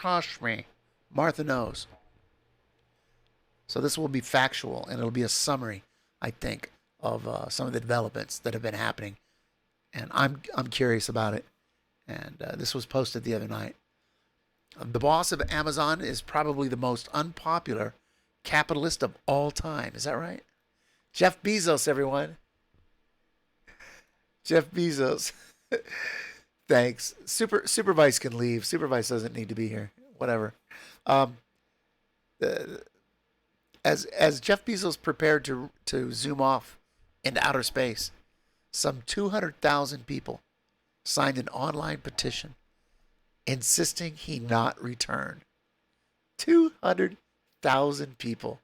Trust me. Martha knows. So this will be factual, and it'll be a summary, I think, of some of the developments that have been happening. And I'm curious about it. And this was posted the other night. The boss of Amazon is probably the most unpopular capitalist of all time. Is that right? Jeff Bezos, everyone. Jeff Bezos. Thanks. Supervise can leave. Supervise doesn't need to be here. Whatever. Um, uh, as Jeff Bezos prepared to zoom off into outer space, some 200,000 people signed an online petition insisting he not return. 200,000 people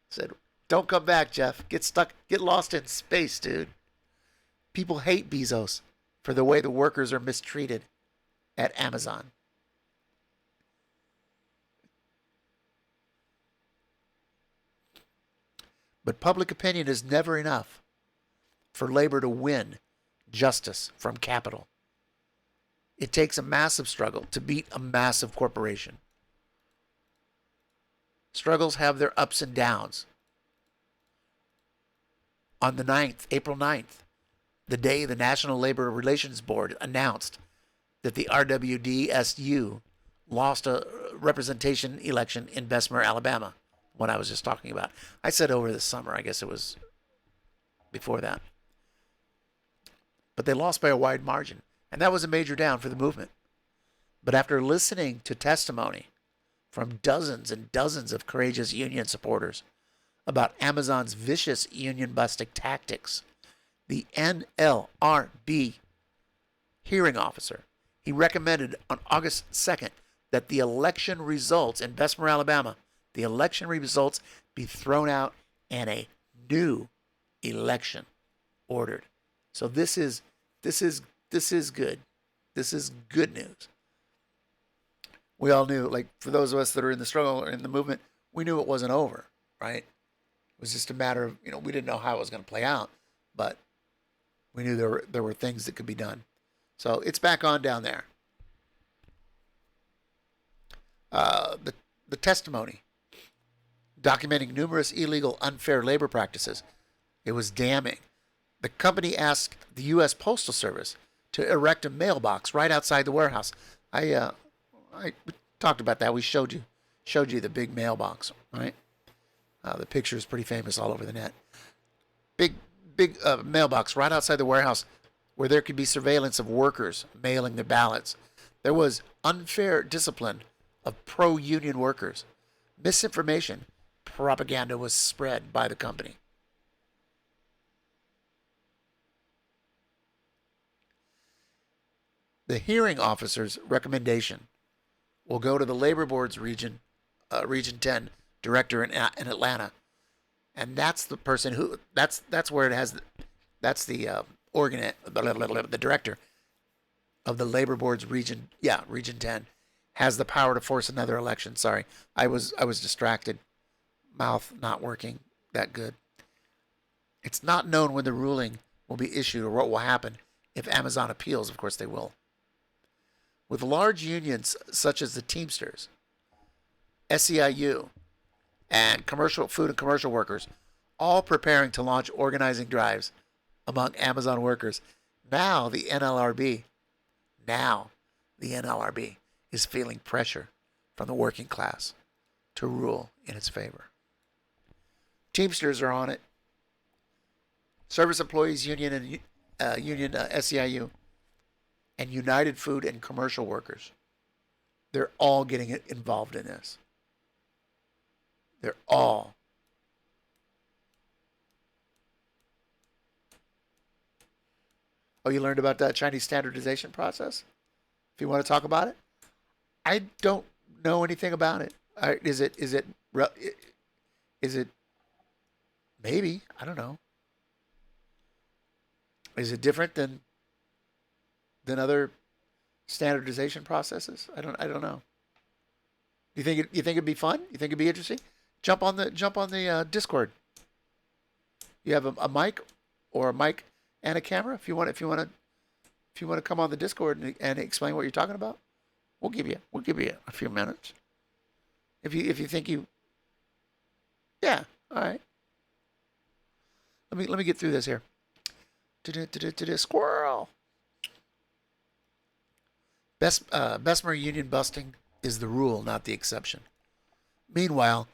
said, "Don't come back, Jeff. Get stuck. Get lost in space, dude." People hate Bezos for the way the workers are mistreated at Amazon. But public opinion is never enough for labor to win justice from capital. It takes a massive struggle to beat a massive corporation. Struggles have their ups and downs. On the 9th, April 9th, the day the National Labor Relations Board announced that the RWDSU lost a representation election in Bessemer, Alabama, what I was just talking about. I said over the summer, I guess it was before that. But they lost by a wide margin, and that was a major down for the movement. But after listening to testimony from dozens and dozens of courageous union supporters about Amazon's vicious union busting tactics, the NLRB hearing officer, he recommended on August 2nd that the election results in Bessemer, Alabama, the election results be thrown out and a new election ordered. So this is good. This is good news. We all knew, like for those of us that are in the struggle or in the movement, we knew it wasn't over, right? It was just a matter of, we didn't know how it was going to play out, but we knew there were things that could be done. So it's back on down there. The testimony documenting numerous illegal, unfair labor practices. It was damning. The company asked the U.S. Postal Service to erect a mailbox right outside the warehouse. I we talked about that. We showed you the big mailbox, right? The picture is pretty famous all over the net. Big mailbox right outside the warehouse where there could be surveillance of workers mailing their ballots. There was unfair discipline of pro-union workers. Misinformation, propaganda was spread by the company. The hearing officer's recommendation will go to the Labor Board's Region 10 director in Atlanta, and that's the person who that's where it has. That's the the director of the Labor Board's Region 10 has the power to force another election. Sorry, I was distracted, mouth not working that good. It's not known when the ruling will be issued or what will happen if Amazon appeals. Of course, they will. With large unions such as the Teamsters, SEIU, and commercial food and commercial workers all preparing to launch organizing drives among Amazon workers, now the NLRB is feeling pressure from the working class to rule in its favor. Teamsters are on it. Service Employees Union and SEIU and United Food and Commercial Workers. They're all getting involved in this. They're all. Oh, you learned about that Chinese standardization process? If you want to talk about it, I don't know anything about it. Is it maybe, I don't know. Is it different than other standardization processes? I don't know. You think it'd be fun? You think it'd be interesting? Jump on the Discord. You have a mic or a mic and a camera if you want to come on the Discord and explain what you're talking about. we'll give you a few minutes. If you think you, yeah, all right. Let me get through this here. Squirrel. Bessemer union busting is the rule, not the exception. Meanwhile,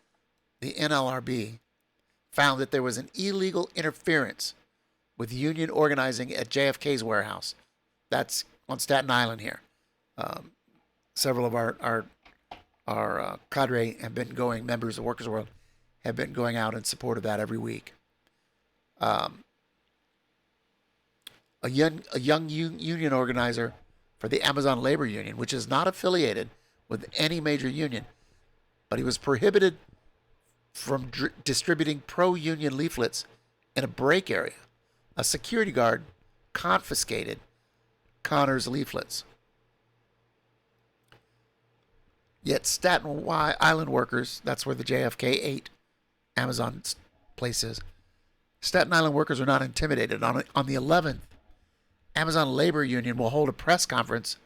the NLRB found that there was an illegal interference with union organizing at JFK's warehouse. That's on Staten Island here. Several of our cadre have been going, members of Workers' World, have been going out in support of that every week. A young union organizer for the Amazon Labor Union, which is not affiliated with any major union, but he was prohibited from distributing pro-union leaflets in a break area. A security guard confiscated Connor's leaflets. Yet Staten Island workers, that's where the JFK 8 Amazon place is, Staten Island workers are not intimidated. On the 11th, Amazon Labor Union will hold a press conference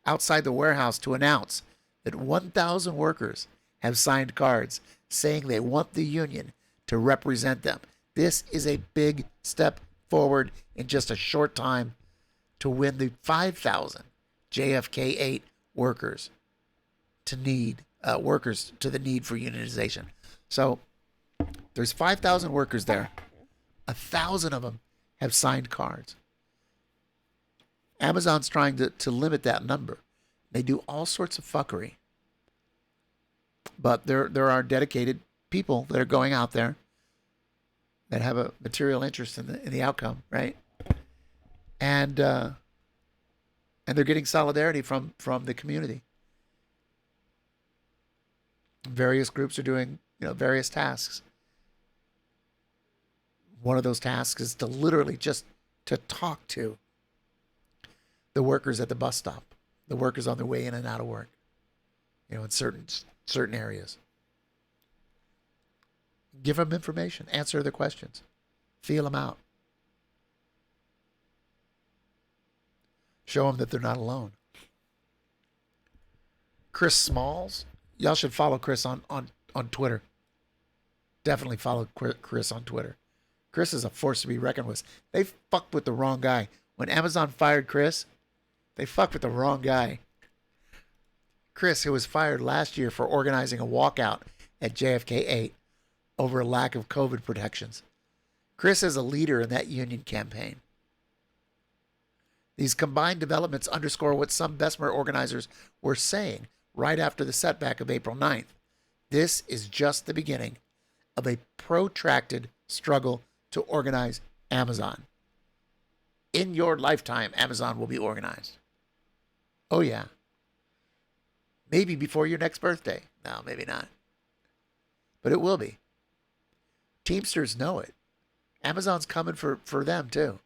outside the warehouse to announce that 1,000 workers have signed cards saying they want the union to represent them. This is a big step forward in just a short time to win the 5,000 JFK 8 workers to the need for unionization. So there's 5,000 workers there. 1,000 of them have signed cards. Amazon's trying to limit that number. They do all sorts of fuckery. But there are dedicated people that are going out there that have a material interest in the outcome, right? And they're getting solidarity from the community. Various groups are doing, various tasks. One of those tasks is to literally just to talk to the workers at the bus stop, the workers on their way in and out of work, in certain areas. Give them information, answer their questions, feel them out. Show them that they're not alone. Chris Smalls, y'all should follow Chris on Twitter. Definitely follow Chris on Twitter. Chris is a force to be reckoned with. They fucked with the wrong guy. When Amazon fired Chris, they fucked with the wrong guy. Chris, who was fired last year for organizing a walkout at JFK 8 over a lack of COVID protections. Chris is a leader in that union campaign. These combined developments underscore what some Bessemer organizers were saying right after the setback of April 9th. This is just the beginning of a protracted struggle to organize Amazon. In your lifetime, Amazon will be organized. Oh, yeah. Maybe before your next birthday. No, maybe not. But it will be. Teamsters know it. Amazon's coming for them, too.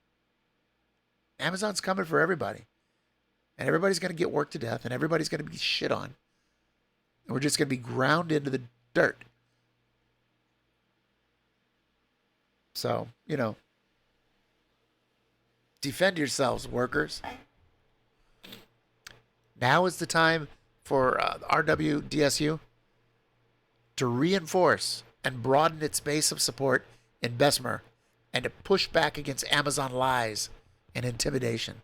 Amazon's coming for everybody. And everybody's going to get worked to death, and everybody's going to be shit on. And we're just going to be ground into the dirt. So, defend yourselves, workers. Now is the time for RWDSU to reinforce and broaden its base of support in Bessemer and to push back against Amazon lies and intimidation.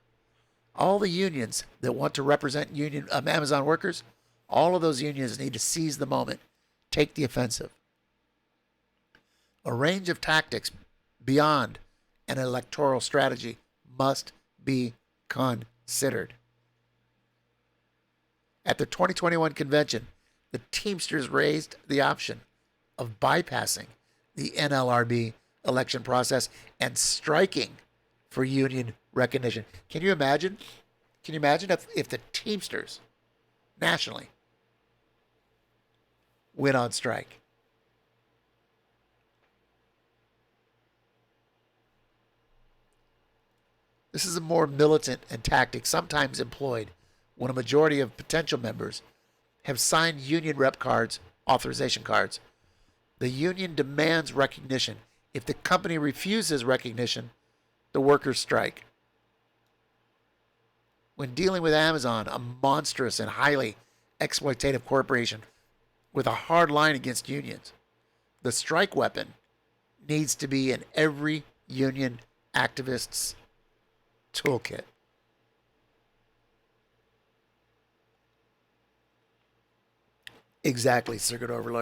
All the unions that want to represent Amazon workers, all of those unions need to seize the moment, take the offensive. A range of tactics beyond an electoral strategy must be considered. At the 2021 convention, the Teamsters raised the option of bypassing the NLRB election process and striking for union recognition. Can you imagine? Can you imagine if the Teamsters nationally went on strike? This is a more militant and tactic sometimes employed when a majority of potential members have signed union rep cards, authorization cards. The union demands recognition. If the company refuses recognition, the workers strike. When dealing with Amazon, a monstrous and highly exploitative corporation with a hard line against unions, the strike weapon needs to be in every union activist's toolkit. Exactly, Circuit Overlord.